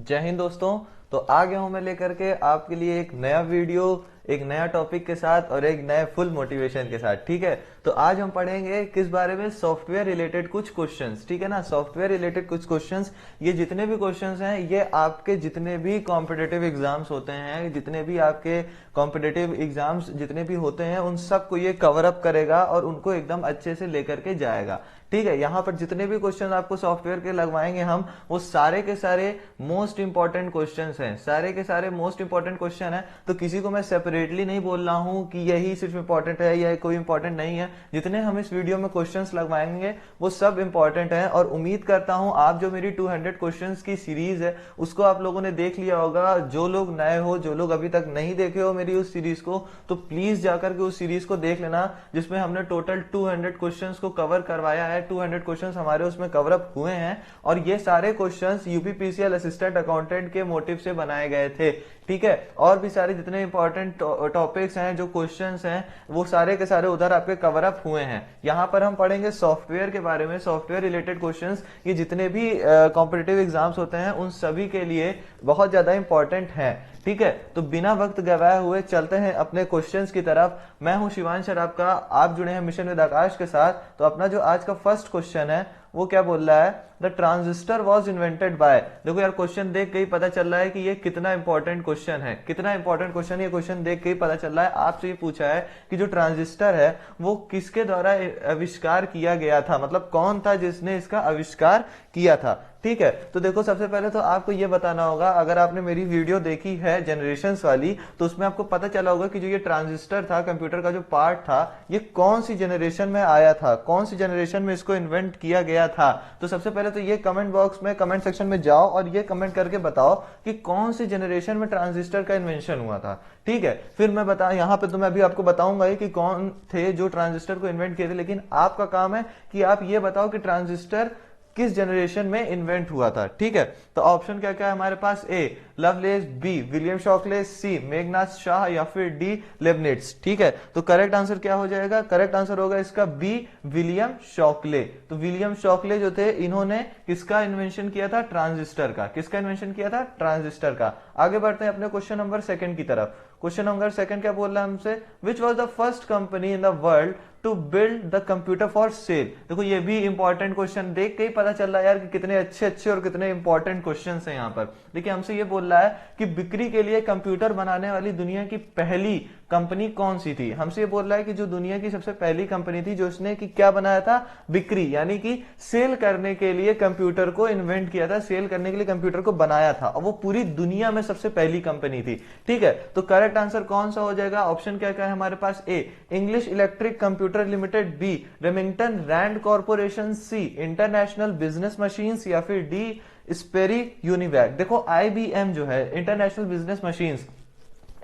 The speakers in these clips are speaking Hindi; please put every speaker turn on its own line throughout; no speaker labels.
जय हिंद दोस्तों। तो आ गया हूं मैं लेकर के आपके लिए एक नया वीडियो, एक नया टॉपिक के साथ और एक नए फुल मोटिवेशन के साथ। ठीक है, तो आज हम पढ़ेंगे किस बारे में, सॉफ्टवेयर रिलेटेड कुछ क्वेश्चंस। ठीक है ना, सॉफ्टवेयर रिलेटेड कुछ क्वेश्चंस। ये जितने भी क्वेश्चंस हैं ये आपके जितने भी कॉम्पिटिटिव एग्जाम्स होते हैं, जितने भी आपके कॉम्पिटिटिव एग्जाम्स जितने भी होते हैं उन सबको ये कवर अप करेगा और उनको एकदम अच्छे से लेकर के जाएगा। ठीक है, यहाँ पर जितने भी क्वेश्चन आपको सॉफ्टवेयर के लगवाएंगे हम, वो सारे के सारे मोस्ट इंपॉर्टेंट क्वेश्चंस हैं, सारे के सारे मोस्ट इंपॉर्टेंट क्वेश्चन हैं। तो किसी को मैं सेपरेटली नहीं बोल रहा हूं कि यही सिर्फ इंपॉर्टेंट है या कोई इंपॉर्टेंट नहीं है। जितने हम इस वीडियो में क्वेश्चंस लगवाएंगे वो सब इंपॉर्टेंट है और उम्मीद करता हूं आप जो मेरी 200 क्वेश्चंस की सीरीज है उसको आप लोगों ने देख लिया होगा। जो लोग नए हो, जो लोग अभी तक नहीं देखे हो मेरी उस सीरीज को, तो प्लीज जाकर के उस सीरीज को देख लेना, जिसमें हमने टोटल 200 क्वेश्चंस को कवर करवाया है। 200 क्वेश्चंस हमारे उसमें कवर अप हुए हैं और ये सारे क्वेश्चंस यूपीपीसीएल असिस्टेंट अकाउंटेंट के मोटिव से बनाए गए थे। ठीक है, और भी सारे जितने इंपॉर्टेंट टॉपिक्स हैं, जो क्वेश्चंस हैं, वो सारे के सारे उधर आपके कवर अप हुए हैं। यहां पर हम पढ़ेंगे सॉफ्टवेयर के बारे में, सॉफ्टवेयर रिलेटेड क्वेश्चंस। ये जितने भी कॉम्पिटिटिव एग्जाम्स होते हैं उन सभी के लिए बहुत ज्यादा इंपॉर्टेंट है। ठीक है, तो बिना वक्त गवाए हुए चलते हैं अपने क्वेश्चंस की तरफ। मैं हूं शिवांश शराब का, आप जुड़े हैं मिशन विद आकाश के साथ। तो अपना जो आज का फर्स्ट क्वेश्चन है वो क्या बोल रहा है, the transistor was invented by. देखो यार, क्वेश्चन देख के ही पता चल रहा है कि ये कितना इंपॉर्टेंट क्वेश्चन है, कितना इंपॉर्टेंट क्वेश्चन। ये क्वेश्चन देख के ही पता चल रहा है। आपसे ये पूछा है कि जो ट्रांजिस्टर है वो किसके द्वारा आविष्कार किया गया था, मतलब कौन था जिसने इसका आविष्कार किया था। ठीक है, तो देखो सबसे पहले तो आपको ये बताना होगा, अगर आपने मेरी वीडियो देखी है जनरेशंस वाली, तो उसमें आपको पता चला होगा कि जो ये ट्रांजिस्टर था, कंप्यूटर का जो पार्ट था, ये कौन सी जनरेशन में आया था, कौन सी जनरेशन में इसको इन्वेंट किया गया था। तो सबसे पहले तो ये कमेंट बॉक्स में, कमेंट सेक्शन में जाओ और ये कमेंट करके बताओ कि कौन सी जनरेशन में ट्रांजिस्टर का इन्वेंशन हुआ था। ठीक है, फिर मैं बता, यहाँ पे तो मैं अभी आपको बताऊंगा कि कौन थे जो ट्रांजिस्टर को इन्वेंट किए थे, लेकिन आपका काम है कि आप ये बताओ कि ट्रांजिस्टर किस जनरेशन में इन्वेंट हुआ था। ठीक है, तो ऑप्शन क्या क्या है हमारे पास, ए लवलेस, बी विलियम शॉकले, सी मेघनाथ शाह या फिर डी लेबनिट्ज। ठीक है, तो करेक्ट आंसर क्या हो जाएगा, करेक्ट आंसर होगा इसका बी विलियम शॉकले। तो विलियम शॉकले जो थे, इन्होंने किसका इन्वेंशन किया था, ट्रांजिस्टर का। किसका इन्वेंशन किया था, ट्रांजिस्टर का। आगे बढ़ते हैं अपने क्वेश्चन नंबर सेकंड की तरफ। क्वेश्चन नंबर सेकंड क्या बोल रहा है हमसे, which was the first company in the world to build the computer for sale. देखो ये भी इंपॉर्टेंट क्वेश्चन, देख के ही पता चल रहा है यार कि कितने अच्छे अच्छे और कितने इंपॉर्टेंट क्वेश्चंस हैं यहाँ पर। देखिए हमसे ये बोल रहा है कि बिक्री के लिए कंप्यूटर बनाने वाली दुनिया की पहली कंपनी कौन सी थी। हमसे ये बोल रहा है कि जो दुनिया की सबसे पहली कंपनी थी जो उसने कि क्या बनाया था, बिक्री यानी कि सेल करने के लिए कंप्यूटर को इन्वेंट किया था, सेल करने के लिए कंप्यूटर को बनाया था, और वो पूरी दुनिया में सबसे पहली कंपनी थी। ठीक है, तो करेक्ट आंसर कौन सा हो जाएगा, ऑप्शन क्या क्या है हमारे पास, A English Electric Computer Limited, B Remington Rand Corporation, C International Business Machines या फिर डी स्पेरी यूनिवैक। देखो आईबीएम जो है, इंटरनेशनल बिजनेस मशीन्स,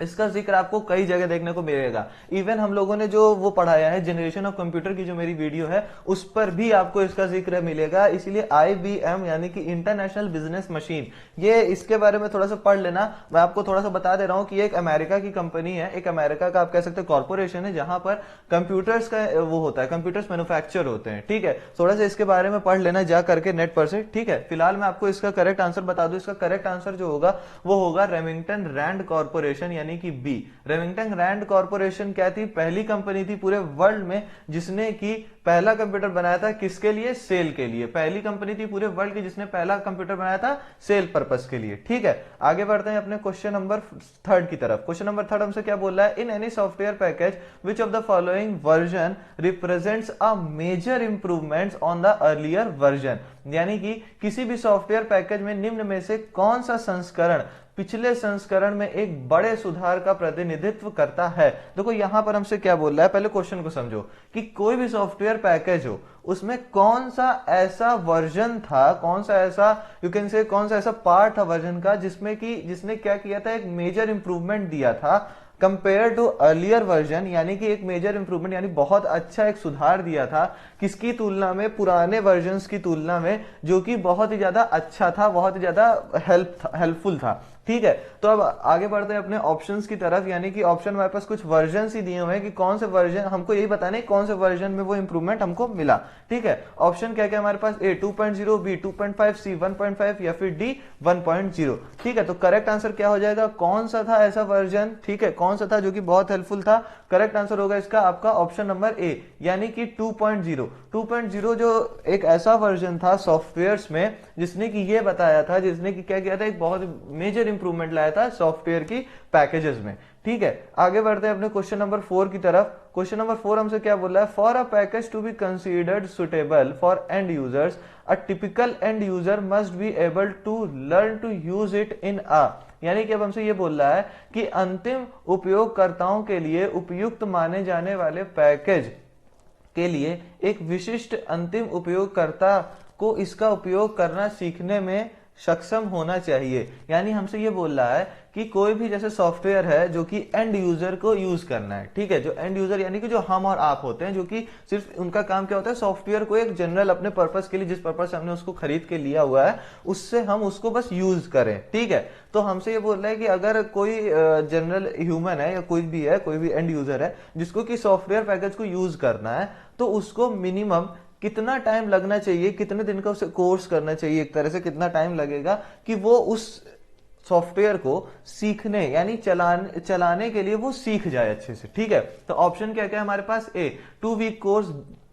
इसका जिक्र आपको कई जगह देखने को मिलेगा। इवन हम लोगों ने जो वो पढ़ाया है जनरेशन ऑफ कंप्यूटर की जो मेरी वीडियो है उस पर भी आपको इसका जिक्र मिलेगा। इसलिए आईबीएम यानी कि इंटरनेशनल बिजनेस मशीन, ये इसके बारे में थोड़ा सा पढ़ लेना। मैं आपको थोड़ा सा बता दे रहा हूं कि एक अमेरिका की कंपनी है, एक अमेरिका का आप कह सकते हैं कॉर्पोरेशन है, जहां पर कंप्यूटर्स का वो होता है, कंप्यूटर्स मैन्युफैक्चर होते हैं। ठीक है, थोड़ा सा इसके बारे में पढ़ लेना जा करके नेट पर से। ठीक है, फिलहाल मैं आपको इसका करेक्ट आंसर बता दूं। इसका करेक्ट आंसर जो होगा वो होगा रेमिंगटन रैंड कॉर्पोरेशन यानी कि बी। रेमिंगटन रैंड कॉर्पोरेशन क्या थी, पहली कंपनी थी पूरे वर्ल्ड में जिसने की पहला कंप्यूटर बनाया था, किसके लिए, सेल के लिए। पहली कंपनी थी पूरे वर्ल्ड की जिसने पहला कंप्यूटर बनाया था सेल पर्पस के लिए। ठीक है, आगे बढ़ते हैं अपने क्वेश्चन नंबर थर्ड की तरफ। क्वेश्चन नंबर थर्ड हमसे क्या बोल रहा है, in any software package which of the following version represents a major improvements on the earlier version. यानी कि किसी भी सॉफ्टवेयर पैकेज में निम्न में से कौन सा संस्करण पिछले संस्करण में एक बड़े सुधार का प्रतिनिधित्व करता है। देखो यहां पर हमसे क्या बोल रहा है, पहले क्वेश्चन को समझो कि कोई भी सॉफ्टवेयर पैकेज हो उसमें कौन सा ऐसा वर्जन था, कौन सा ऐसा यू कैन से कौन सा ऐसा पार्ट था वर्जन का जिसमें कि जिसने क्या किया था, एक मेजर इंप्रूवमेंट दिया था कंपेयर टू अर्लियर वर्जन, यानी कि एक मेजर इंप्रूवमेंट यानी बहुत अच्छा एक सुधार दिया था किसकी तुलना में, पुराने वर्जन्स की तुलना में, जो कि बहुत ही ज्यादा अच्छा था, बहुत ही ज्यादा हेल्पफुल था। ठीक है। तो अब आगे बढ़ते हैं अपने ऑप्शंस की तरफ, यानी कि ऑप्शन हमारे पास कुछ वर्जन ही दिए हुए हैं कि कौन से वर्जन, हमको यही बताना है कौन से वर्जन में वो इंप्रूवमेंट हमको मिला। ठीक है, ऑप्शन क्या क्या हमारे पास, ए 2.0, बी 2.5, सी 1.5 या फिर डी 1.0। ठीक है, तो करेक्ट आंसर क्या हो जाएगा, कौन सा था ऐसा वर्जन, ठीक है, कौन सा था जो कि बहुत हेल्पफुल था। करेक्ट आंसर होगा इसका आपका ऑप्शन नंबर ए, यानी कि 2.0। 2.0 जो एक ऐसा वर्जन था सॉफ्टवेयर्स में जिसने कि ये बताया था, जिसने कि क्या किया था, एक बहुत मेजर इंप्रूवमेंट लाया था सॉफ्टवेयर की पैकेजेस में। ठीक है, आगे बढ़ते हैं अपने क्वेश्चन नंबर 4 की तरफ। क्वेश्चन नंबर 4 हमसे क्या बोल रहा है, for a package to be considered suitable for end users a typical end user must be able to learn to use it in a, यानी कि अब हमसे ये बोल रहा है कि अंतिम उपयोगकर्ताओं के लिए उपयुक्त माने जाने वाले पैकेज के लिए एक विशिष्ट अंतिम उपयोगकर्ता को इसका उपयोग करना सीखने में सक्षम होना चाहिए। यानी हमसे ये बोल रहा है कि कोई भी जैसे सॉफ्टवेयर है जो कि एंड यूजर को यूज करना है, ठीक है, जो एंड यूजर यानी कि जो हम और आप होते हैं, जो कि सिर्फ उनका काम क्या होता है, सॉफ्टवेयर को एक जनरल अपने पर्पस के लिए, जिस पर्पस से हमने उसको खरीद के लिया हुआ है उससे हम उसको बस यूज करें। ठीक है, तो हमसे ये बोल रहा है कि अगर कोई जनरल ह्यूमन है या कोई भी है, कोई भी एंड यूजर है जिसको कि सॉफ्टवेयर पैकेज को यूज करना है, तो उसको मिनिमम कितना टाइम लगना चाहिए, कितने दिन का उसे कोर्स करना चाहिए, एक तरह से कितना टाइम लगेगा कि वो उस सॉफ्टवेयर को सीखने यानी चलाने के लिए वो सीख जाए अच्छे से। ठीक है, तो ऑप्शन क्या क्या है हमारे पास, A 2 week course,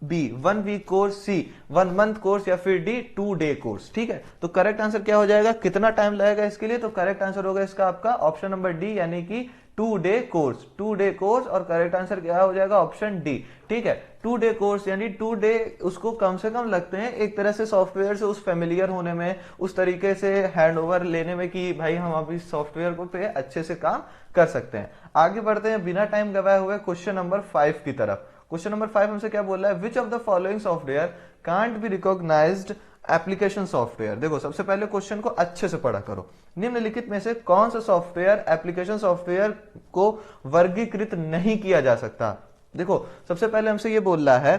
B 1 week course, C 1 month course या फिर डी 2 डे कोर्स। ठीक है, तो करेक्ट आंसर क्या हो जाएगा, कितना टाइम लगेगा इसके लिए, तो करेक्ट आंसर होगा इसका आपका ऑप्शन नंबर डी, यानी कि 2 डे कोर्स, 2 डे कोर्स, और करेक्ट आंसर क्या हो जाएगा ऑप्शन डी। ठीक है, 2 डे कोर्स यानी 2 डे उसको कम से कम लगते हैं एक तरह से सॉफ्टवेयर से उस फेमिलियर होने में, उस तरीके से हैंड ओवर लेने में कि भाई हम अभी सॉफ्टवेयर को पे अच्छे से काम कर सकते हैं। आगे बढ़ते हैं बिना टाइम गवाए हुए क्वेश्चन नंबर 5 की तरफ। क्वेश्चन नंबर 5 हमसे क्या बोल रहा है, which of the following software can't be recognised application software. देखो सबसे पहले क्वेश्चन को अच्छे से पढ़ा करो, निम्नलिखित में से कौन सा सॉफ्टवेयर एप्लीकेशन सॉफ्टवेयर को वर्गीकृत नहीं किया जा सकता। देखो सबसे पहले हमसे ये बोल रहा है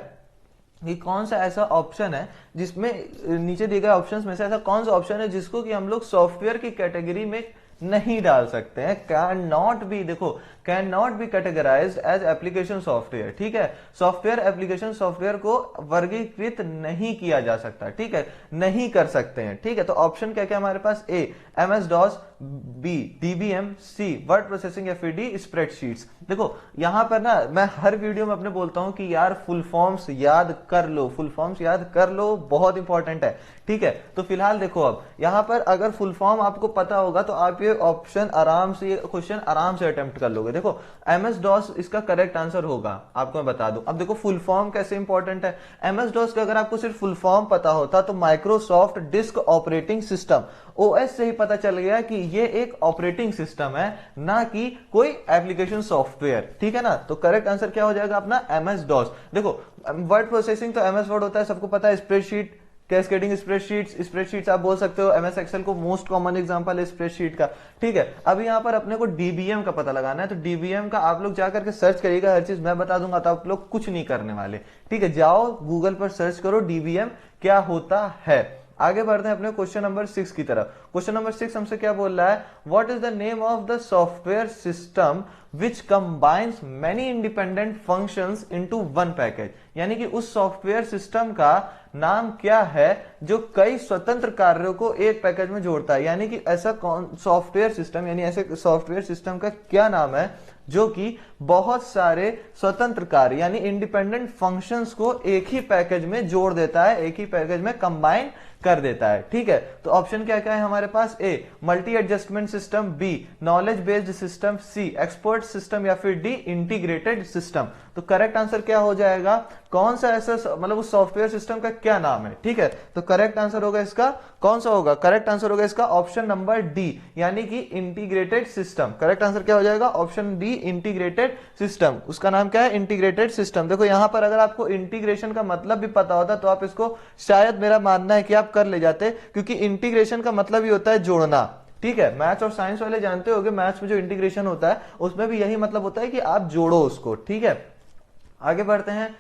कि कौन सा ऐसा ऑप्शन है जिसमें, नीचे दिए गए ऑप्शंस में से ऐसा कौन सा ऑप्शन है जिसको कि हम लोग सॉफ्टवेयर की कैटेगरी में नहीं डाल सकते हैं, कैन नॉट बी, देखो can not be categorised as application software. ठीक है, सॉफ्टवेयर एप्लीकेशन सॉफ्टवेयर को वर्गीकृत नहीं किया जा सकता, ठीक है, नहीं कर सकते हैं। ठीक है, तो ऑप्शन क्या क्या हमारे पास, ए एमएस डॉस, बी डीबीएम, सी वर्ड प्रोसेसिंग या फिर डी स्प्रेडशीट्स। देखो यहां पर ना मैं हर वीडियो में अपने बोलता हूं कि यार फुल फॉर्म्स याद कर लो, फुल फॉर्म्स याद कर लो, बहुत इंपॉर्टेंट है। ठीक है, तो फिलहाल देखो अब यहां पर अगर फुल फॉर्म आपको पता होगा तो आप ये ऑप्शन आराम से, ये क्वेश्चन आराम से अटेम्प्ट कर लोगे। देखो एमएस डॉस इसका करेक्ट आंसर होगा, आपको मैं बता दूं। अब देखो फुल फॉर्म कैसे इंपॉर्टेंट है, एमएस डॉस का अगर आपको सिर्फ फुल फॉर्म पता होता तो Microsoft disk operating system, OS से ही पता चल गया कि ये एक ऑपरेटिंग सिस्टम है, ना कि कोई एप्लीकेशन सॉफ्टवेयर। ठीक है ना, तो करेक्ट आंसर क्या हो जाएगा अपना एमएस डॉस। देखो वर्ड प्रोसेसिंग तो एमएस वर्ड होता है, सबको पता है, स्प्रेडशीट, कैस्केडिंग स्प्रेडशीट्स आप बोल सकते हो, एमएस एक्सेल को मोस्ट कॉमन एग्जांपल है स्प्रेडशीट का। ठीक है, अब यहाँ पर अपने को डीबीएम का पता लगाना है, तो डीबीएम का आप लोग जाकर के सर्च करिएगा, हर चीज मैं बता दूंगा तो आप लोग कुछ नहीं करने वाले। ठीक है, जाओ गूगल पर सर्च करो डीबीएम क्या होता है। आगे बढ़ते हैं अपने क्वेश्चन नंबर 6 की तरफ। क्वेश्चन नंबर 6 हमसे क्या बोल रहा है, what is the name of the software system which combines many independent functions into one package. यानी कि उस सॉफ्टवेयर सिस्टम का नाम क्या है जो कई स्वतंत्र कार्यों को एक पैकेज में जोड़ता है। यानी कि ऐसा कौन सॉफ्टवेयर सिस्टम, यानी ऐसे सॉफ्टवेयर सिस्टम का क्या नाम है जो कि बहुत सारे स्वतंत्र कार्य यानी इंडिपेंडेंट फंक्शंस को एक ही पैकेज में जोड़ देता है, एक ही पैकेज में कंबाइन कर देता है। ठीक है, तो ऑप्शन क्या क्या है हमारे पास, A multi adjustment system, B knowledge based system, C expert system या फिर डी इंटीग्रेटेड सिस्टम। तो करेक्ट आंसर क्या हो जाएगा, कौन सा ऐसा मतलब उस सॉफ्टवेयर सिस्टम का क्या नाम है। ठीक है, तो करेक्ट आंसर होगा इसका कौन सा होगा, करेक्ट आंसर होगा इसका ऑप्शन नंबर डी, यानी कि इंटीग्रेटेड सिस्टम। करेक्ट आंसर क्या हो जाएगा, ऑप्शन डी इंटीग्रेटेड सिस्टम। उसका नाम क्या है, इंटीग्रेटेड सिस्टम। देखो यहां पर अगर आपको इंटीग्रेशन का मतलब भी पता होता तो आप इसको शायद, मेरा मानना है कि आप कर ले जाते, क्योंकि इंटीग्रेशन का मतलब ही होता है जोड़ना। ठीक है, मैथ्स और साइंस वाले जानते होंगे, मैथ्स में जो इंटीग्रेशन होता है उसमें भी यही मतलब होता है कि आप जोड़ो उसको। ठीक है, आगे बढ़ते हैं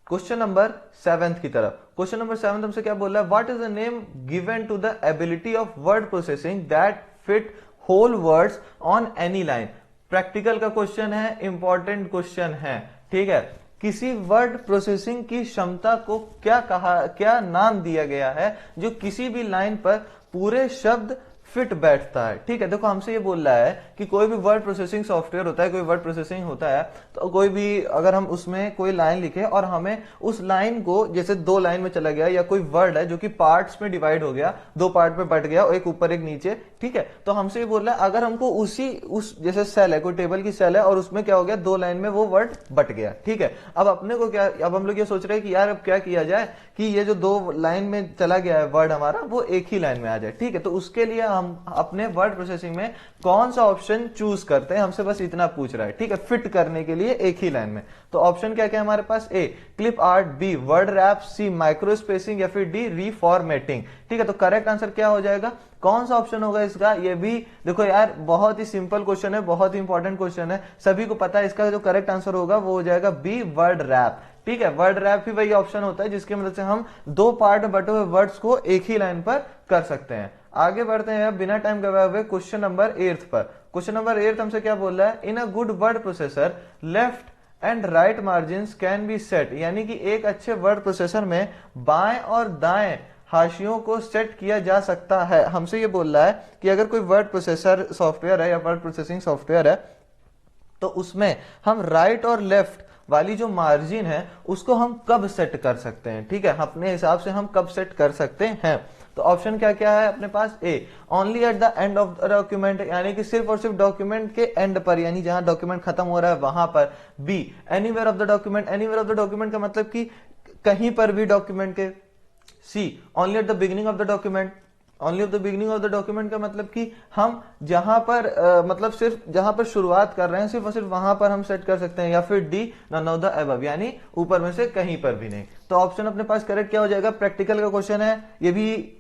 क्वेश्चन नंबर 7 की तरफ। क्वेश्चन नंबर 7 हमसे क्या बोल रहा है, what is the name given to the ability of word processing that fit whole words on any line. Practical का क्वेश्चन है, इंपॉर्टेंट क्वेश्चन है, ठीक है। किसी वर्ड प्रोसेसिंग की क्षमता को क्या नाम दिया गया है जो किसी भी लाइन पर पूरे शब्द फिट बैठता है, ठीक है। देखो हमसे ये बोल रहा है कि कोई भी वर्ड प्रोसेसिंग सॉफ्टवेयर होता है, कोई वर्ड प्रोसेसिंग होता है, तो कोई भी अगर हम उसमें कोई लाइन लिखे और हमें उस लाइन को जैसे 2 लाइन में चला गया, या कोई वर्ड है जो कि पार्ट्स में डिवाइड हो गया, 2 पार्ट में बट गया, एक ऊपर एक नीचे, ठीक है। तो हमसे ये बोल रहा है अगर हमको उस जैसे सेल है, कोई टेबल की सेल है और उसमें क्या हो गया, 2 लाइन में वो वर्ड बट गया, ठीक है। अब अपने को क्या, अब हम लोग ये सोच रहे हैं कि यार अब क्या किया जाए कि ये जो 2 लाइन में चला गया है वर्ड हमारा, वो एक ही लाइन में आ जाए, ठीक है। तो उसके लिए हम अपने वर्ड प्रोसेसिंग में कौन सा ऑप्शन चूज करते हैं, हमसे बस इतना पूछ रहा है, ठीक है, फिट करने के लिए एक ही लाइन में। तो ऑप्शन क्या क्या है हमारे पास, A clip art, B word wrap, C micro spacing, या फिर डी रीफॉर्मेटिंग, ठीक है। तो करेक्ट आंसर क्या हो जाएगा, कौन सा ऑप्शन होगा इसका, ये भी देखो यार बहुत ही सिंपल क्वेश्चन है, बहुत ही इंपॉर्टेंट क्वेश्चन है, सभी को पता है। इसका जो करेक्ट आंसर होगा वो हो जाएगा बी वर्ड रैप, ठीक है। वर्ड रैप ही वही ऑप्शन होता है जिसकी मदद से हम 2 पार्ट में बटे हुए वर्ड्स को एक ही लाइन पर कर सकते हैं। आगे बढ़ते हैं बिना टाइम गवाए हुए क्वेश्चन नंबर 8 पर। क्वेश्चन नंबर 8 हमसे क्या बोल रहा है, in a good word processor left and right margins can be set, यानी कि एक अच्छे वर्ड प्रोसेसर में बाएं और दाएं हाशियों को सेट किया जा सकता है। हमसे ये बोल रहा है कि अगर कोई वर्ड प्रोसेसर सॉफ्टवेयर है या वर्ड प्रोसेसिंग सॉफ्टवेयर है, तो उसमें हम राइट और लेफ्ट वाली जो मार्जिन है उसको हम कब सेट कर सकते हैं, ठीक है, अपने हिसाब से हम कब सेट कर सकते हैं। तो ऑप्शन क्या क्या है अपने पास, A only at the end of the document, यानी कि सिर्फ और सिर्फ डॉक्यूमेंट के एंड पर, यानी जहां डॉक्यूमेंट खत्म हो रहा है वहां पर। B anywhere of the document, anywhere of the document का मतलब कि कहीं पर भी डॉक्यूमेंट के। C only at the beginning of the document, only of the beginning of the document का मतलब कि हम जहां पर मतलब सिर्फ जहां पर शुरुआत कर रहे हैं सिर्फ और सिर्फ वहां पर हम सेट कर सकते हैं। या फिर D none of the above, यानी ऊपर में से कहीं पर भी नहीं। तो ऑप्शन अपने पास करेक्ट क्या हो जाएगा, प्रैक्टिकल का क्वेश्चन है, ये भी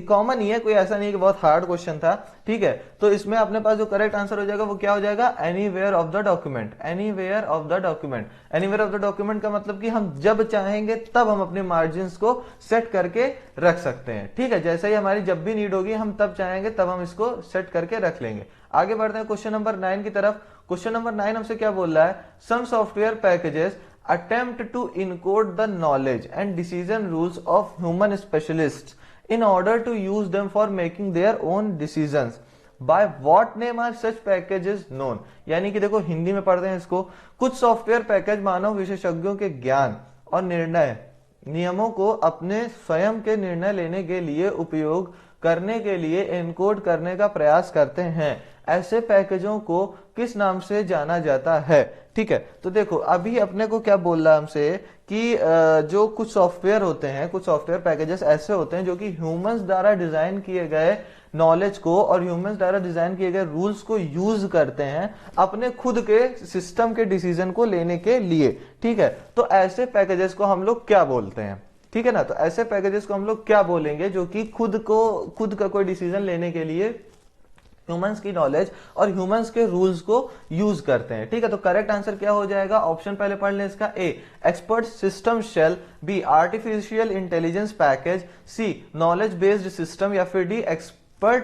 कॉमन ही है, कोई ऐसा नहीं है कि बहुत हार्ड क्वेश्चन था, ठीक है। तो इसमें अपने पास जो करेक्ट आंसर हो जाएगा वो क्या हो जाएगा, anywhere of the document, anywhere of the document. Anywhere of the document का मतलब कि हम जब चाहेंगे तब हम अपने मार्जिन्स को सेट करके रख सकते हैं, ठीक है। जैसे ही हमारी जब भी नीड होगी हम तब चाहेंगे तब हम इसको सेट करके रख लेंगे। आगे बढ़ते हैं क्वेश्चन नंबर 9 की तरफ। क्वेश्चन नंबर 9 हमसे क्या बोल रहा है, some software packages attempt to encode the knowledge and decision rules of human specialists in order to use them for making their own decisions. By what name are such packages known? यानी कि देखो हिंदी में पढ़ते हैं इसको, कुछ सॉफ्टवेयर पैकेज मानव विशेषज्ञों के ज्ञान और निर्णय नियमों को अपने स्वयं के निर्णय लेने के लिए उपयोग करने के लिए एनकोड करने का प्रयास करते हैं। ऐसे पैकेजों को किस नाम से जाना जाता है, ठीक है। तो देखो अभी अपने को क्या बोल रहा है हमसे कि जो कुछ सॉफ्टवेयर होते हैं, कुछ सॉफ्टवेयर पैकेजेस ऐसे होते हैं जो कि ह्यूमंस द्वारा डिजाइन किए गए नॉलेज को और ह्यूमंस द्वारा डिजाइन किए गए रूल्स को यूज करते हैं अपने खुद के सिस्टम के डिसीजन को लेने के लिए, ठीक है। तो ऐसे पैकेजेस को हम लोग क्या बोलते हैं, ठीक है ना। तो ऐसे पैकेजेस को हम लोग क्या बोलेंगे जो कि खुद का कोई डिसीजन लेने के लिए ह्यूमंस की नॉलेज और ह्यूमंस के रूल्स को यूज करते हैं, ठीक है। तो करेक्ट आंसर क्या हो जाएगा, ऑप्शन पहले पढ़ लें इसका, A expert system shell, B artificial intelligence package, C knowledge based system, या फिर डी एक्सपर्ट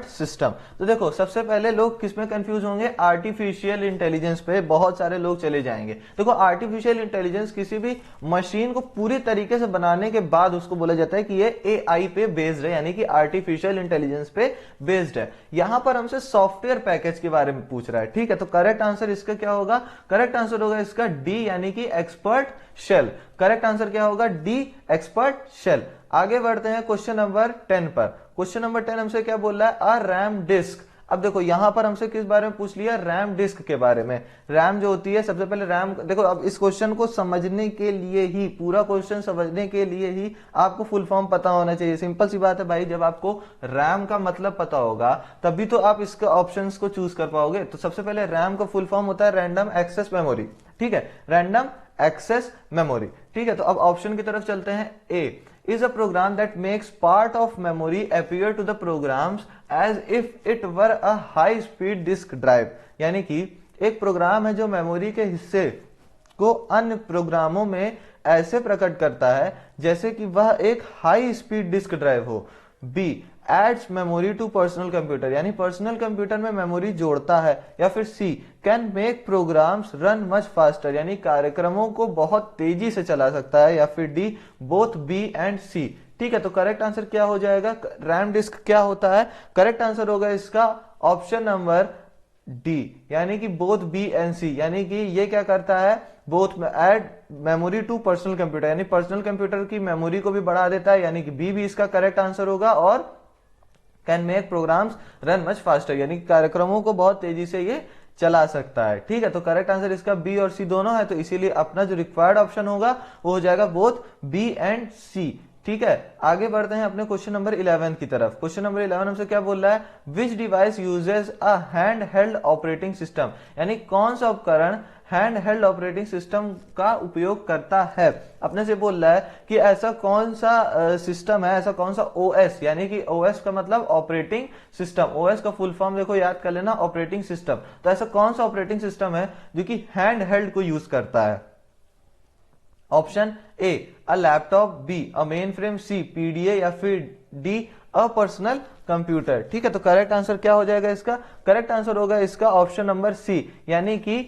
सिस्टम। तो देखो सबसे पहले लोग किसमें कंफ्यूज होंगे, आर्टिफिशियल इंटेलिजेंस पे बहुत सारे लोग चले जाएंगे। देखो आर्टिफिशियल इंटेलिजेंस किसी भी मशीन को पूरी तरीके से बनाने के बाद उसको बोला जाता है कि ये एआई पे बेस्ड है, यानी कि आर्टिफिशियल इंटेलिजेंस पे बेस्ड है। यहां पर हमसे सॉफ्टवेयर पैकेज के बारे में पूछ रहा है, ठीक है। तो करेक्ट आंसर इसका क्या होगा, करेक्ट आंसर होगा इसका डी, यानी कि एक्सपर्ट शेल। करेक्ट आंसर क्या होगा, डी एक्सपर्ट शेल। आगे बढ़ते हैं क्वेश्चन नंबर 10 पर। क्वेश्चन नंबर 10 हमसे क्या बोल रहा है, अ रैम डिस्क। अब देखो यहां पर हमसे किस बारे में पूछ लिया, रैम डिस्क के बारे में। रैम जो होती है, सबसे पहले रैम, देखो अब इस क्वेश्चन को समझने के लिए ही, पूरा क्वेश्चन समझने के लिए ही आपको फुल फॉर्म पता होना चाहिए। सिंपल सी बात है भाई, जब आपको रैम का मतलब पता होगा तभी तो आप इसके ऑप्शंस को चूज कर पाओगे। तो सबसे पहले रैम का फुल फॉर्म होता है रैंडम एक्सेस मेमोरी, ठीक है, रैंडम एक्सेस मेमोरी, ठीक है। तो अब ऑप्शन की तरफ चलते हैं। ए is a program that makes part of memory appear to the programs as if it were a high speed disk drive, यानी कि एक प्रोग्राम है जो मेमोरी के हिस्से को अन्य प्रोग्रामों में ऐसे प्रकट करता है जैसे कि वह एक हाई स्पीड डिस्क ड्राइव हो। B adds memory to personal computer, यानी पर्सनल कंप्यूटर में मेमोरी जोड़ता है, या फिर C can make programs run much faster, यानी कार्यक्रमों को बहुत तेजी से चला सकता है, या फिर डी बोथ बी एंड सी। ठीक है, तो करेक्ट आंसर क्या हो जाएगा, रैम डिस्क क्या होता है, करेक्ट आंसर होगा इसका ऑप्शन नंबर डी, यानी कि बोथ बी एंड सी, यानी कि ये क्या करता है, both add memory to personal computer, यानी पर्सनल कंप्यूटर की मेमोरी को भी बढ़ा देता है, यानी कि बी भी इसका करेक्ट आंसर होगा, और can make programs run much faster, यानी कार्यक्रमों को बहुत तेजी से ये चला सकता है। ठीक है, तो करेक्ट आंसर इसका बी और सी दोनों है, तो इसीलिए अपना जो रिक्वायर्ड ऑप्शन होगा वो हो जाएगा बोथ बी एंड सी। ठीक है, आगे बढ़ते हैं अपने क्वेश्चन नंबर 11 की तरफ। क्वेश्चन नंबर 11 हमसे क्या बोल रहा है, विच device uses a hand held operating system, यानी कौन सा उपकरण हैंड हेल्ड ऑपरेटिंग सिस्टम का उपयोग करता है। अपने से बोल रहा है कि ऐसा कौन सा सिस्टम है, ऐसा कौन सा ओएस, यानी कि ओएस का मतलब ऑपरेटिंग सिस्टम, ओएस का फुल फॉर्म देखो याद कर लेना, ऑपरेटिंग सिस्टम। तो ऐसा कौन सा ऑपरेटिंग सिस्टम है जो कि हैंड हेल्ड को यूज करता है। Option A a laptop, B a mainframe, C PDA, या फिर डी अ पर्सनल कंप्यूटर। ठीक है, तो करेक्ट आंसर क्या हो जाएगा इसका, करेक्ट आंसर होगा इसका ऑप्शन नंबर सी, यानी कि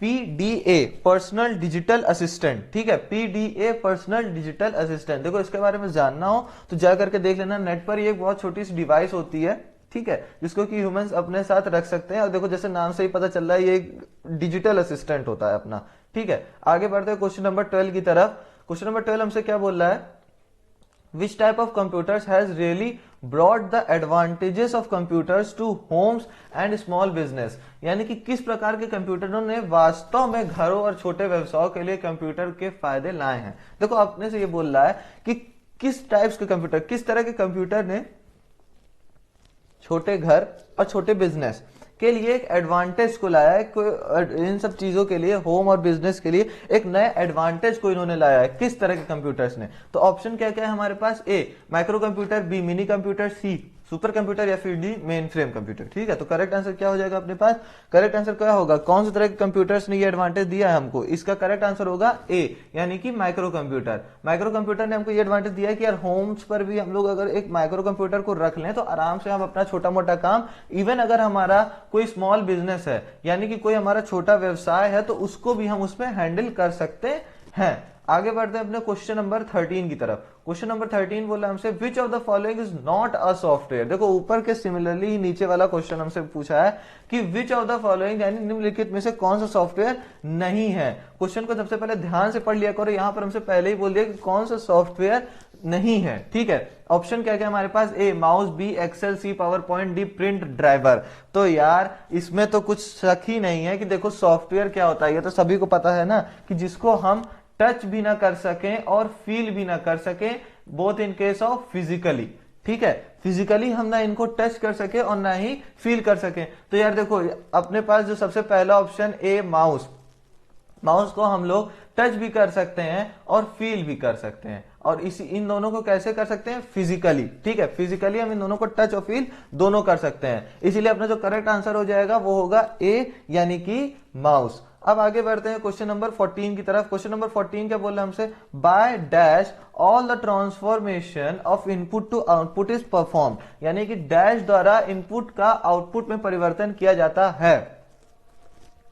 पीडीए पर्सनल डिजिटल असिस्टेंट। ठीक है, पीडीए पर्सनल डिजिटल असिस्टेंट। देखो इसके बारे में जानना हो तो जा करके देख लेना नेट पर, ये एक बहुत छोटी सी डिवाइस होती है, ठीक है, जिसको कि ह्यूमंस अपने साथ रख सकते हैं, और देखो जैसे नाम से ही पता चल रहा है ये एक डिजिटल असिस्टेंट होता है अपना। ठीक है, आगे बढ़ते हैं क्वेश्चन नंबर 12 की तरफ। क्वेश्चन नंबर 12 हमसे क्या बोल रहा है, which type of computers has really broad the advantages of computers to homes and small business, यानी कि किस प्रकार के कंप्यूटरों ने वास्तव में घरों और छोटे व्यवसायों के लिए कंप्यूटर के फायदे लाए हैं। देखो अपने से ये बोल रहा है कि किस टाइप्स के कंप्यूटर, किस तरह के कंप्यूटर ने छोटे घर और छोटे बिजनेस के लिए एक एडवांटेज को लाया है, इन सब चीजों के लिए, होम और बिजनेस के लिए एक नया एडवांटेज को इन्होंने लाया है, किस तरह के कंप्यूटर्स ने। तो ऑप्शन क्या क्या है हमारे पास, A micro computer, B mini computer, C super computer, या फिर डी मेन फ्रेम कंप्यूटर। ठीक है, तो करेक्ट आंसर क्या हो जाएगा अपने पास, करेक्ट आंसर क्या होगा, कौन से तरह के कंप्यूटर्स ने ये एडवांटेज दिया है हमको, इसका करेक्ट आंसर होगा ए, यानी कि माइक्रो कंप्यूटर। माइक्रो कंप्यूटर ने हमको ये एडवांटेज दिया है कि यार होम्स पर भी हम लोग अगर एक माइक्रो कंप्यूटर को रख लें तो आराम से हम अपना छोटा मोटा काम, इवन अगर हमारा कोई स्मॉल बिजनेस है, यानी कि कोई हमारा छोटा व्यवसाय है, तो उसको भी हम उसमें हैंडल कर सकते हैं। आगे बढ़ते हैं अपने क्वेश्चन नंबर 13 की तरफ। क्वेश्चन नंबर 13 बोला हमसे विच of the following is not a software. देखो ऊपर के सिमिलरली नीचे वाला क्वेश्चन हमसे पूछा है कि विच ऑफ द फॉलोइंग, यानी निम्नलिखित में से कौन सा सॉफ्टवेयर नहीं है। क्वेश्चन को सबसे पहले ध्यान से पढ़ लिया करो, यहां पर हमसे पहले ही बोल दिया कि कौन सा सॉफ्टवेयर नहीं है। ठीक है, ऑप्शन क्या क्या हमारे पास, A mouse, B Excel, C PowerPoint, D print driver. तो यार इसमें तो कुछ शक ही नहीं है कि देखो सॉफ्टवेयर क्या होता है, ये तो सभी को पता है ना, कि जिसको हम टच भी ना कर सकें और फील भी ना कर सकें, both in case of physically. ठीक है, फिजिकली हम ना इनको टच कर सके और ना ही फील कर सके। तो यार देखो अपने पास जो सबसे पहला ऑप्शन ए माउस, माउस को हम लोग टच भी कर सकते हैं और फील भी कर सकते हैं, और इसी इन दोनों को कैसे कर सकते हैं, फिजिकली। ठीक है, फिजिकली हम इन दोनों को टच और फील दोनों कर सकते हैं, इसीलिए अपना जो करेक्ट आंसर हो जाएगा वो होगा ए, यानी कि माउस। अब आगे बढ़ते हैं क्वेश्चन नंबर 14 की तरफ। क्वेश्चन नंबर 14 क्या बोल रहा है हमसे, by dash all the transformation of input to output is perform, यानी कि डैश द्वारा इनपुट का आउटपुट में परिवर्तन किया जाता है।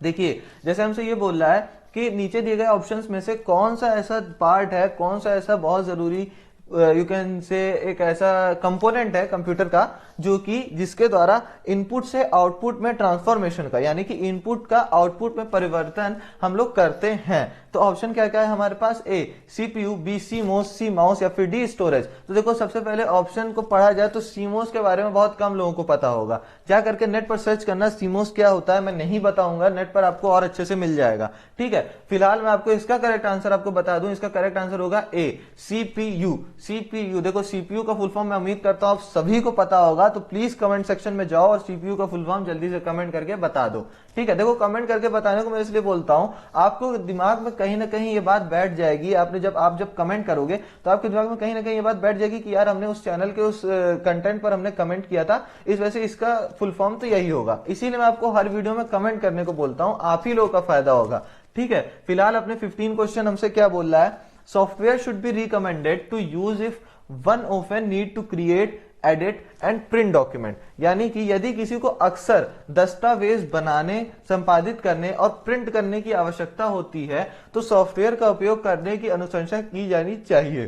देखिए जैसे हमसे ये बोल रहा है कि नीचे दिए गए ऑप्शंस में से कौन सा ऐसा पार्ट है, कौन सा ऐसा बहुत जरूरी यू कैन से एक ऐसा कंपोनेंट है कंप्यूटर का जो कि जिसके द्वारा इनपुट से आउटपुट में ट्रांसफॉर्मेशन का, यानी कि इनपुट का आउटपुट में परिवर्तन हम लोग करते हैं। तो ऑप्शन क्या क्या है हमारे पास, ए CPU, B CMOS, sea mouse, या फिर डी स्टोरेज। तो देखो सबसे पहले ऑप्शन को पढ़ा जाए तो सीमोस के बारे में बहुत कम लोगों को पता होगा, जा करके नेट पर सर्च करना सीमोस क्या होता है, मैं नहीं बताऊंगा, नेट पर आपको और अच्छे से मिल जाएगा। ठीक है, फिलहाल मैं आपको इसका करेक्ट आंसर आपको बता दूं, इसका करेक्ट आंसर होगा ए सीपीयू। सीपीयू, देखो सीपीयू का फुल फॉर्म मैं उम्मीद करता हूं आप सभी को पता होगा, तो प्लीज कमेंट सेक्शन में जाओ और सीपीयू का फुल फॉर्म जल्दी से कमेंट करके बता दो। ठीक है, देखो कमेंट करके बताने को मैं इसलिए बोलता हूं, आपको दिमाग में कहीं ना कहीं ये बात बैठ जाएगी, आपने जब कमेंट करोगे तो आपके दिमाग में कहीं ना कहीं ये बात बैठ जाएगी कि यार हमने उस चैनल के उस कंटेंट पर हमने कमेंट किया था, इस वजह से इसका फुल फॉर्म तो यही होगा। इसीलिए मैं आपको हर वीडियो में कमेंट करने को बोलता हूं, आप ही लोगों का फायदा होगा। ठीक है, फिलहाल अपने 15 क्वेश्चन हमसे क्या बोल रहा है, software should be recommended to use if one often need to create, edit and print document. यानी कि यदि किसी को अक्सर दस्तावेज बनाने, संपादित करने और प्रिंट करने की आवश्यकता होती है तो सॉफ्टवेयर का उपयोग करने की अनुशंसा की जानी चाहिए।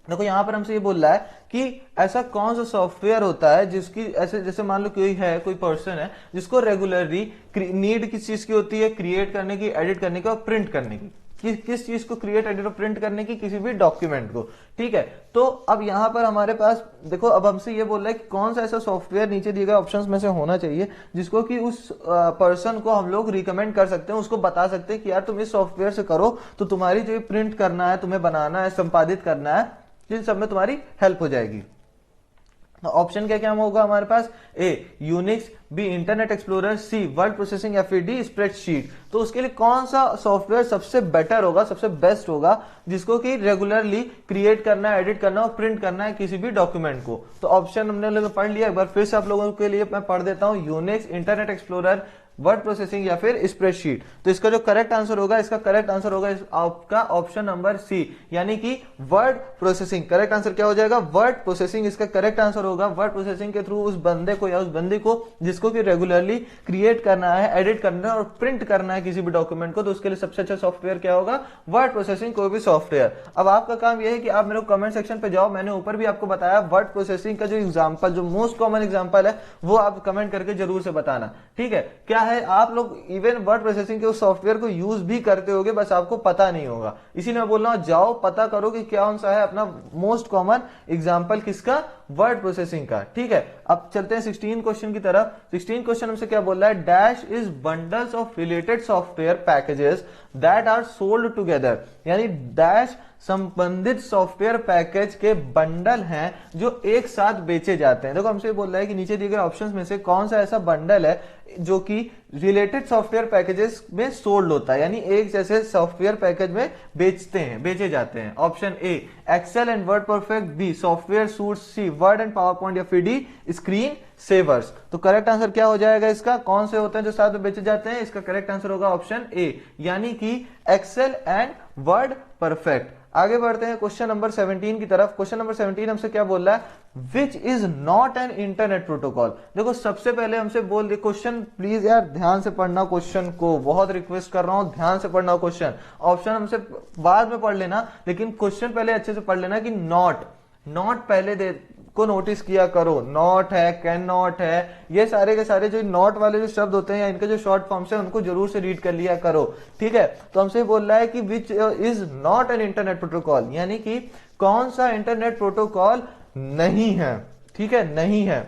देखो यहां पर हमसे ये बोल रहा है कि ऐसा कौन सा सॉफ्टवेयर होता है जिसकी ऐसे, जैसे मान लो कोई पर्सन है जिसको रेगुलरली नीड किस चीज की होती है, क्रिएट करने की, एडिट करने की और प्रिंट करने की। किस चीज को क्रिएट, एडिट और प्रिंट करने की, किसी भी डॉक्यूमेंट को। ठीक है, तो अब यहां पर हमारे पास देखो, अब हमसे ये बोल रहा है कि कौन सा ऐसा सॉफ्टवेयर नीचे दिए गए ऑप्शंस में से होना चाहिए जिसको कि उस पर्सन को हम लोग रिकमेंड कर सकते हैं, उसको बता सकते हैं कि यार तुम इस सॉफ्टवेयर से करो तो तुम्हारी जो प्रिंट करना है, तुम्हें बनाना है, संपादित करना है, जिन सब में तुम्हारी हेल्प हो जाएगी। ऑप्शन क्या क्या होगा हमारे पास? ए यूनिक्स, बी इंटरनेट एक्सप्लोरर, सी वर्ड प्रोसेसिंग, या फिर डी स्प्रेडशीट। तो उसके लिए कौन सा सॉफ्टवेयर सबसे बेटर होगा, सबसे बेस्ट होगा, जिसको कि रेगुलरली क्रिएट करना है, एडिट करना और प्रिंट करना है किसी भी डॉक्यूमेंट को? तो ऑप्शन हमने लोग पढ़ लिया, एक बार फिर से आप लोगों के लिए मैं पढ़ देता हूं। Unix, internet explorer, word processing या फिर स्प्रेडशीट। तो इसका जो करेक्ट आंसर होगा, इसका करेक्ट आंसर होगा आपका ऑप्शन नंबर सी, यानी कि वर्ड प्रोसेसिंग। करेक्ट आंसर क्या हो जाएगा? वर्ड प्रोसेसिंग इसका करेक्ट आंसर होगा। वर्ड प्रोसेसिंग के थ्रू उस बंदे को या उस बंदी को जिसको कि रेगुलरली क्रिएट करना है, एडिट करना है और प्रिंट करना है किसी भी डॉक्यूमेंट को, तो उसके लिए सबसे अच्छा सॉफ्टवेयर क्या होगा? वर्ड प्रोसेसिंग, कोई भी सॉफ्टवेयर। अब आपका काम यह है कि आप मेरे को कमेंट सेक्शन पे जाओ, मैंने ऊपर भी आपको बताया वर्ड प्रोसेसिंग का जो एग्जाम्पल, जो मोस्ट कॉमन एग्जाम्पल है वो आप कमेंट करके जरूर से बताना। ठीक है, क्या है, आप लोग इवन वर्ड प्रोसेसिंग के उस सॉफ्टवेयर को यूज भी करते होगे, बस आपको पता नहीं होगा। इसीलिए मैं बोल रहा हूं जाओ पता करो कि कौन सा है अपना मोस्ट कॉमन एग्जांपल, किसका? वर्ड प्रोसेसिंग का। ठीक है, अब चलते हैं 16 क्वेश्चन की तरफ। 16 क्वेश्चन हमसे क्या बोल रहा है? Dash is bundles of related software packages that are sold together. यानी डैश संबंधित सॉफ्टवेयर पैकेज के बंडल हैं जो एक साथ बेचे जाते हैं। देखो हमसे बोल रहा है कि नीचे दिए गए ऑप्शंस में से कौन सा ऐसा बंडल है जो कि रिलेटेड सॉफ्टवेयर पैकेजेस में सोल्ड होता है, यानी एक जैसे सॉफ्टवेयर पैकेज में बेचे जाते हैं। Option A Excel and WordPerfect, B software suite, C Word and PowerPoint, या फिर डी स्क्रीन सेवर्स। तो करेक्ट आंसर क्या हो जाएगा इसका? कौन से होते हैं जो साथ में बेचे जाते हैं? इसका करेक्ट आंसर होगा ऑप्शन ए, यानी कि एक्सेल एंड वर्ड परफेक्ट। आगे बढ़ते हैं क्वेश्चन नंबर 17 की तरफ। क्वेश्चन नंबर 17 हमसे क्या बोल रहा है? Which is not an internet protocol. देखो सबसे पहले हमसे बोल दे क्वेश्चन, प्लीज यार ध्यान से पढ़ना क्वेश्चन को, बहुत रिक्वेस्ट कर रहा हूं ध्यान से पढ़ना क्वेश्चन। ऑप्शन हमसे बाद में पढ़ लेना, लेकिन क्वेश्चन पहले अच्छे से पढ़ लेना कि नॉट पहले दे को नोटिस किया करो। नॉट है, कैन नॉट है, ये सारे के सारे जो नॉट वाले जो शब्द होते हैं या इनके जो शॉर्ट फॉर्म्स हैं उनको जरूर से रीड कर लिया करो। ठीक है, तो हमसे बोल रहा है कि which is not an internet protocol, यानी कि कौन सा इंटरनेट प्रोटोकॉल नहीं है। ठीक है, नहीं है।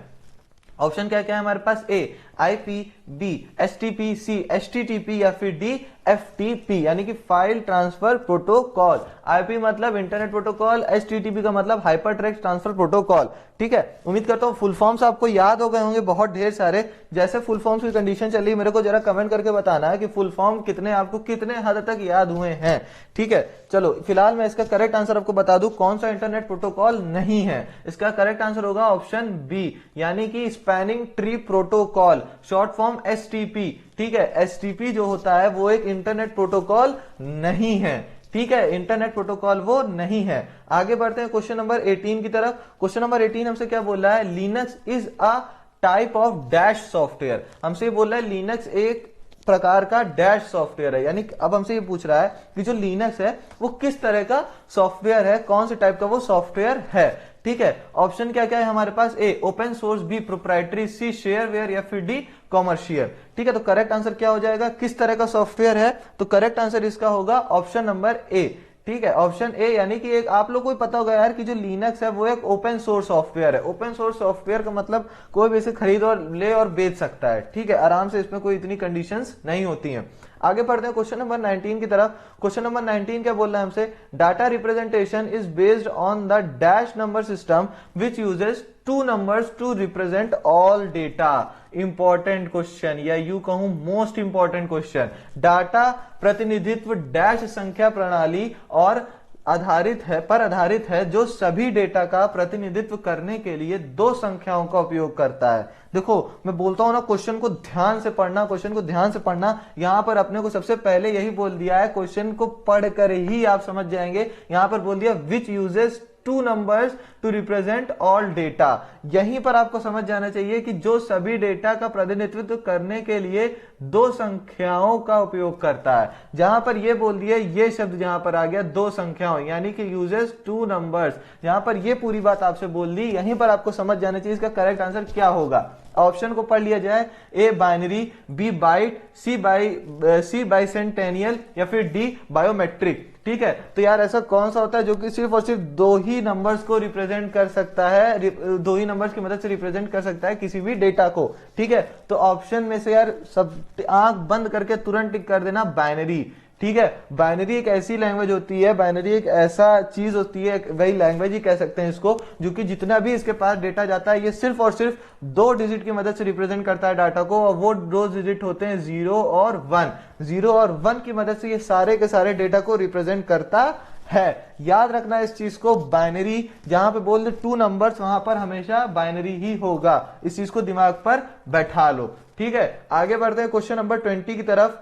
ऑप्शन क्या क्या है हमारे पास? ए आईपी, बी एसटीपी, सी एचटीटीपी, या फिर डी एफटीपी, यानी कि फाइल ट्रांसफर प्रोटोकॉल। आईपी मतलब इंटरनेट प्रोटोकॉल, एचटीटीपी का मतलब हाइपर टेक्स्ट ट्रांसफर प्रोटोकॉल। ठीक है, उम्मीद करता हूं फुल फॉर्म्स आपको याद हो गए होंगे, बहुत ढेर सारे। जैसे फुल फॉर्म्स की कंडीशन चल रही है, मेरे को जरा कमेंट करके बताना है कि फुल फॉर्म कितने आपको कितने हद तक याद हुए हैं। ठीक है, चलो फिलहाल मैं इसका करेक्ट आंसर आपको बता दूं, कौन सा इंटरनेट प्रोटोकॉल नहीं है। इसका करेक्ट आंसर होगा ऑप्शन बी, यानी कि spanning tree protocol, short form STP. ठीक है, एसटीपी जो होता है वो एक इंटरनेट प्रोटोकॉल नहीं है। ठीक है, इंटरनेट प्रोटोकॉल वो नहीं है। आगे बढ़ते हैं क्वेश्चन नंबर 18 की तरफ। क्वेश्चन नंबर 18 हमसे क्या बोल रहा है? Linux is a type of dash software. हमसे बोल रहा है लिनक्स एक प्रकार का डैश सॉफ्टवेयर है, यानी अब हमसे ये पूछ रहा है कि जो लिनक्स है वो किस तरह का सॉफ्टवेयर है, कौन से टाइप का वो सॉफ्टवेयर है। ठीक है, ऑप्शन क्या क्या है हमारे पास? ए ओपन सोर्स, बी प्रोप्राइटरी, सी शेयरवेयर, या फिर डी कॉमर्शियल। ठीक है, तो करेक्ट आंसर क्या हो जाएगा? किस तरह का सॉफ्टवेयर है? तो करेक्ट आंसर इसका होगा ऑप्शन नंबर ए। ठीक है, ऑप्शन ए, यानी कि एक आप लोग को पता होगा यार कि जो लिनक्स है वो एक ओपन सोर्स सॉफ्टवेयर है। ओपन सोर्स सॉफ्टवेयर का मतलब कोई भी इसे खरीद और ले और बेच सकता है। ठीक है, आराम से, इसमें कोई इतनी कंडीशंस नहीं होती हैं। आगे बढ़ते हैं क्वेश्चन नंबर 19 की तरफ। क्वेश्चन नंबर 19 क्या बोल रहा है हमसे? Data representation is based on the dash number system which uses 2 numbers to represent all data। Important question, या यू कहूं मोस्ट इंपॉर्टेंट क्वेश्चन। डाटा प्रतिनिधित्व डैश संख्या प्रणाली और आधारित है जो सभी डेटा का प्रतिनिधित्व करने के लिए दो संख्याओं का उपयोग करता है। देखो मैं बोलता हूं ना, क्वेश्चन को ध्यान से पढ़ना, क्वेश्चन को ध्यान से पढ़ना। यहां पर अपने को सबसे पहले यही बोल दिया है, क्वेश्चन को पढ़कर ही आप समझ जाएंगे। यहां पर बोल दिया which uses two numbers to represent all data. यहीं पर आपको समझ जाना चाहिए कि जो सभी डेटा का प्रतिनिधित्व करने के लिए दो संख्याओं का उपयोग करता है। जहां पर ये बोल दिया, ये शब्द जहां पर आ गया दो संख्याओं, यानी कि यूजेस टू नंबर्स, यहां पर ये पूरी बात आपसे बोल दी। यहीं पर आपको समझ जाना चाहिए इसका करेक्ट आंसर क्या होगा। ऑप्शन को पढ़ लिया जाए, ए बाइनरी, बी बाइट, सी बाइसेंटेनियल या फिर डी बायोमेट्रिक। ठीक है, तो यार ऐसा कौन सा होता है जो कि सिर्फ और सिर्फ दो ही नंबर्स को रिप्रेजेंट कर सकता है, दो ही नंबर्स की मदद से रिप्रेजेंट कर सकता है किसी भी डेटा को। ठीक है, तो ऑप्शन में से यार सब आंख बंद करके तुरंत टिक कर देना बाइनरी। ठीक है, बाइनरी एक ऐसी लैंग्वेज होती है, बाइनरी एक ऐसा चीज होती है, वही लैंग्वेज ही कह सकते हैं इसको, जो कि जितना भी इसके पास डेटा जाता है ये सिर्फ और सिर्फ दो डिजिट की मदद से रिप्रेजेंट करता है डाटा को, और वो दो डिजिट होते हैं 0 और 1। 0 और 1 की मदद से ये सारे के सारे डेटा को रिप्रेजेंट करता है। याद रखना इस चीज को, बाइनरी जहां पे बोल दे टू नंबर्स वहां पर हमेशा बाइनरी ही होगा। इस चीज को दिमाग पर बैठा लो। ठीक है, आगे बढ़ते हैं क्वेश्चन नंबर 20 की तरफ।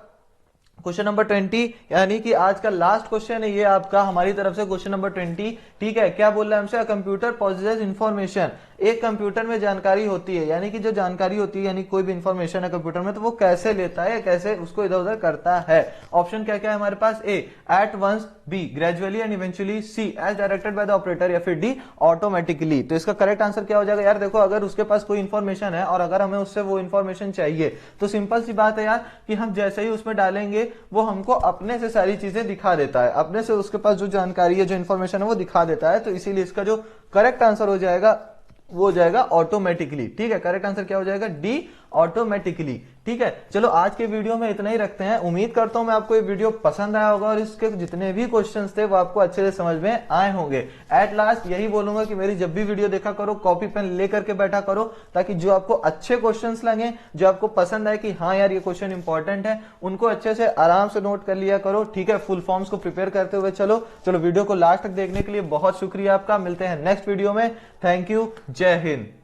क्वेश्चन नंबर 20 यानी कि आज का लास्ट क्वेश्चन है ये आपका हमारी तरफ से, क्वेश्चन नंबर 20। ठीक है, क्या बोल रहा है हमसे, कंप्यूटर पॉसेसेस इंफॉर्मेशन। एक कंप्यूटर में जानकारी होती है, यानी कि जो जानकारी होती है, यानी कोई भी इंफॉर्मेशन है कंप्यूटर में, तो वो कैसे लेता है, कैसे उसको इधर उधर करता है। ऑप्शन क्या क्या है हमारे पास, A at once, B gradually and eventually, C as directed by the operator, या फिर डी ऑटोमेटिकली। तो इसका करेक्ट आंसर क्या हो जाएगा यार, देखो अगर उसके पास कोई इंफॉर्मेशन है और अगर हमें उससे वो इंफॉर्मेशन चाहिए तो सिंपल सी बात है यार कि हम जैसे ही उसमें डालेंगे वो हमको अपने से सारी चीजें दिखा देता है, अपने से उसके पास जो जानकारी है, जो इंफॉर्मेशन है वो दिखा देता है। तो इसीलिए इसका जो करेक्ट आंसर हो जाएगा वो हो जाएगा ऑटोमेटिकली। ठीक है, करेक्ट आंसर क्या हो जाएगा, डी ऑटोमेटिकली। ठीक है, चलो आज के वीडियो में इतना ही रखते हैं। उम्मीद करता हूं मैं आपको ये वीडियो पसंद आया होगा और इसके जितने भी क्वेश्चंस थे वो आपको अच्छे से समझ में आए होंगे। एट लास्ट यही बोलूंगा कि मेरी जब भी वीडियो देखा करो कॉपी पेन लेकर के बैठा करो, ताकि जो आपको अच्छे क्वेश्चंस लगे, जो आपको पसंद आए कि हाँ यार ये क्वेश्चन इंपॉर्टेंट है, उनको अच्छे से आराम से नोट कर लिया करो। ठीक है, फुल फॉर्म्स को प्रिपेयर करते हुए चलो। वीडियो को लास्ट तक देखने के लिए बहुत शुक्रिया आपका। मिलते हैं नेक्स्ट वीडियो में। थैंक यू, जय हिंद।